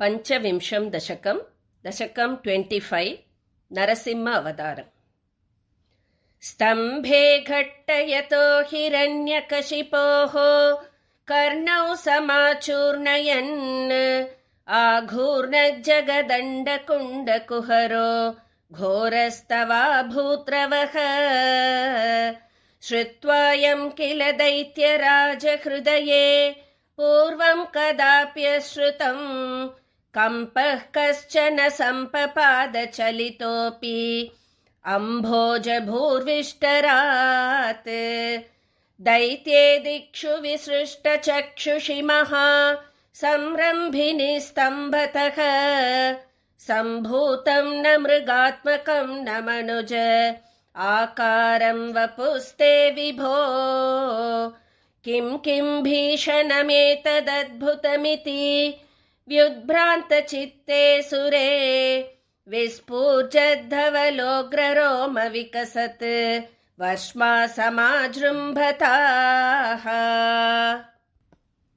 पञ्चविंशं दशकं 25 नरसिंह अवतारम्। स्तम्भे घट्टयतो हिरण्यकशिपोः कर्णौ समाचूर्णयन् आघूर्णज्जगदण्डकुण्डकुहरो घोरस्तवाभूत्रवः। श्रुत्वायं किल दैत्यराजहृदये पूर्वं कदाप्यश्रुतं कम्पः कश्चन सम्पपादचलितोऽपि अम्भोजभूर्विष्टरात्। दैत्ये दिक्षु विसृष्टचक्षुषि महा संरम्भिनि स्तम्भतः सम्भूतं न मृगात्मकं न मनुज आकारं वपुस्ते विभो। किं भीषणमेतदद्भुतमिति व्युद्भ्रान्तचित्ते सुरे विस्फूर्जद्धवलोग्ररोम विकसत् वर्ष्मा समाजृम्भताः।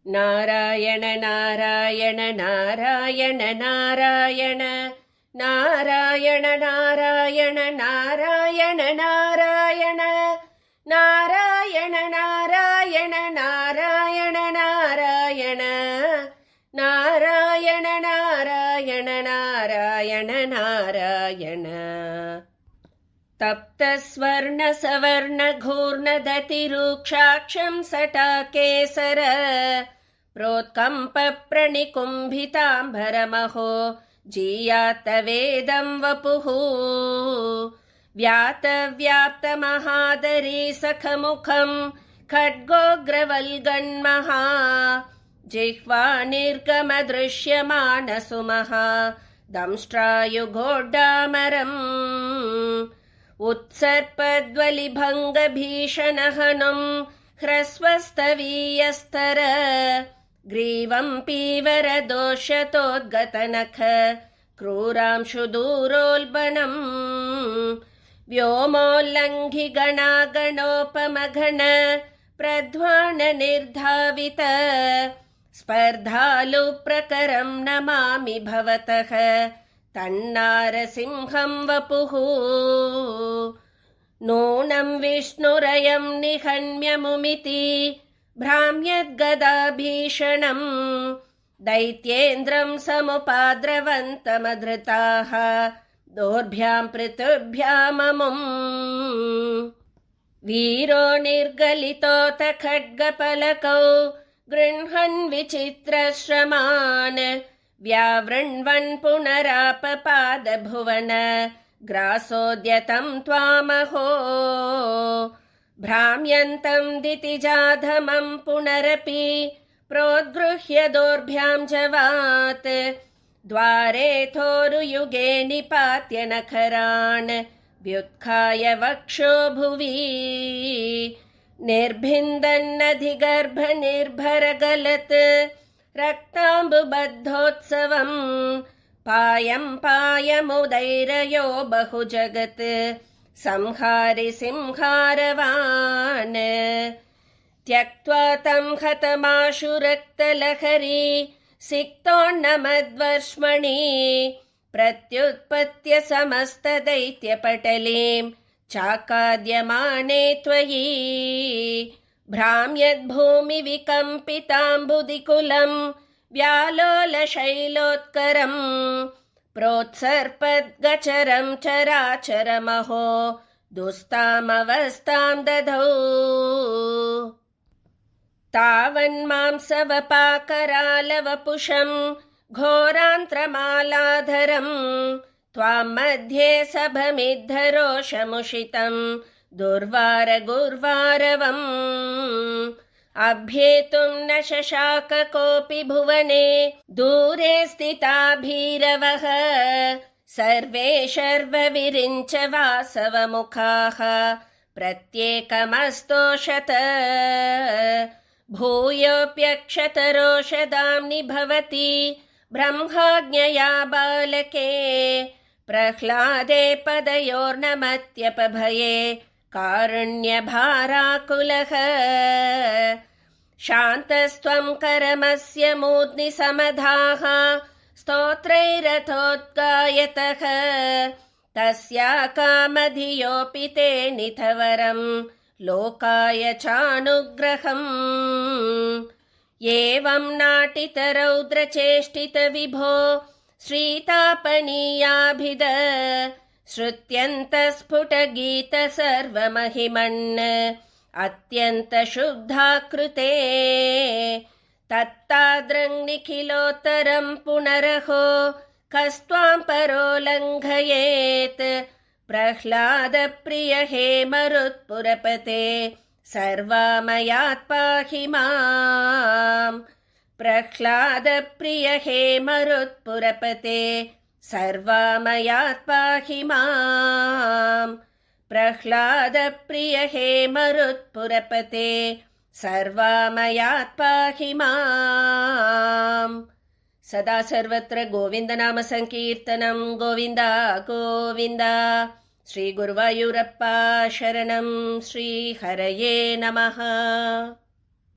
नारायण नारायण नारायण नारायण नारायण नारायण नारायण नारायण नारायण नारायण नारायण नारायण नारायण नारायण नारायण नारायण। तप्तस्वर्णसवर्णघूर्णदतिरूक्षाक्षं सटाकेसर प्रोत्कम्पप्रणिकुम्भिताम्बरमहो जीयातवेदं वपुः। व्यातव्याप्तमहादरी सखमुखं खड्गोग्रवल्गन्महा जिह्वा निर्गमदृश्यमानसुमहा दंष्ट्रायुघोड्डामरम्। उत्सर्पद्वलिभङ्गभीषणहनुं ह्रस्वस्तवीयस्तर ग्रीवं पीवरदोषतोद्गतनख क्रूरांशुदूरोल्बणम्। व्योमोल्लङ्घि गणागणोपमघन प्रध्वाननिर्धावित स्पर्धालुप्रकरं नमामि भवतः तन्नारसिंहं वपुः। नूनं विष्णुरयं निहन्म्यमुमिति भ्राम्यद्गदाभीषणम् दैत्येन्द्रं समुपाद्रवन्तमधृताः दोर्भ्यां पृथिव्याममुम्। वीरो निर्गलितोऽथ खड्गपलकौ गृह्णन् विचित्रश्रमान् व्यावृण्वन् पुनरापपादभुवन ग्रासोद्यतं त्वामहो। भ्राम्यन्तं दितिजाधमं पुनरपि प्रोद्गृह्य दोर्भ्यां जवात् द्वारेथोरुयुगे निपात्य नखरान् व्युत्खाय वक्षो भुवि। निर्भिन्दन्नधिगर्भनिर्भरगलत् रक्ताम्बुबद्धोत्सवम् पायं पायमुदैरयो बहुजगत् संहारि सिंहारवान्। त्यक्त्वा तं हतमाशु रक्तलहरी सिक्तोन्नमद्वर्ष्मणि प्रत्युत्पत्य समस्तदैत्यपटलीं चाकाद्यमाने त्वयि। भ्राम्यद्भूमिविकम्पिताम्बुदिकुलं व्यालोलशैलोत्करम् प्रोत्सर्पद्गचरं चराचरमहो दुस्तामवस्थां दधौ। तावन्मांसवपाकरालवपुषं घोरान्त्रमालाधरम् त्वां मध्ये सभमिद्धरोषमुषितं दुर्वारगुर्वारवम्। अभ्येतुं न शशाक कोऽपि भुवने दूरे स्थिता भीरवः सर्वे शर्वविरिञ्च वासवमुखाः प्रत्येकमस्तोषत। भूयोऽप्यक्षतरोषधाम्नि भवति ब्रह्माज्ञया बालके प्रह्लादे पदयोर्नमत्यपभये कारुण्यभाराकुलः। शान्तस्त्वं करमस्य मूर्ध्नि समधाः स्तोत्रैरथोद्गायतः तस्या कामधियोऽपि ते निधवरम् लोकाय चानुग्रहम् एवं नाटितरौद्रचेष्टितविभो श्रीतापनीयाभिद श्रुत्यन्तस्फुटगीत सर्वमहिमन् अत्यन्तशुद्धाकृते तत्ताद्रङ्निखिलोत्तरं पुनरहो कस्त्वां परो लङ्घयेत् प्रह्लादप्रिय हे मरुत्पुरपते सर्वामयात् पाहि माम् प्रह्लादप्रिय हे मरुत्पुरपते सर्वामयात् पाहि माम् प्रह्लादप्रिय हे मरुत्पुरपते सर्वामयात् पाहि माम् सदा सर्वत्र गोविन्दनाम संकीर्तनं गोविन्द गोविन्द श्रीगुरुवायूरप्पा शरणं श्रीहरये नमः।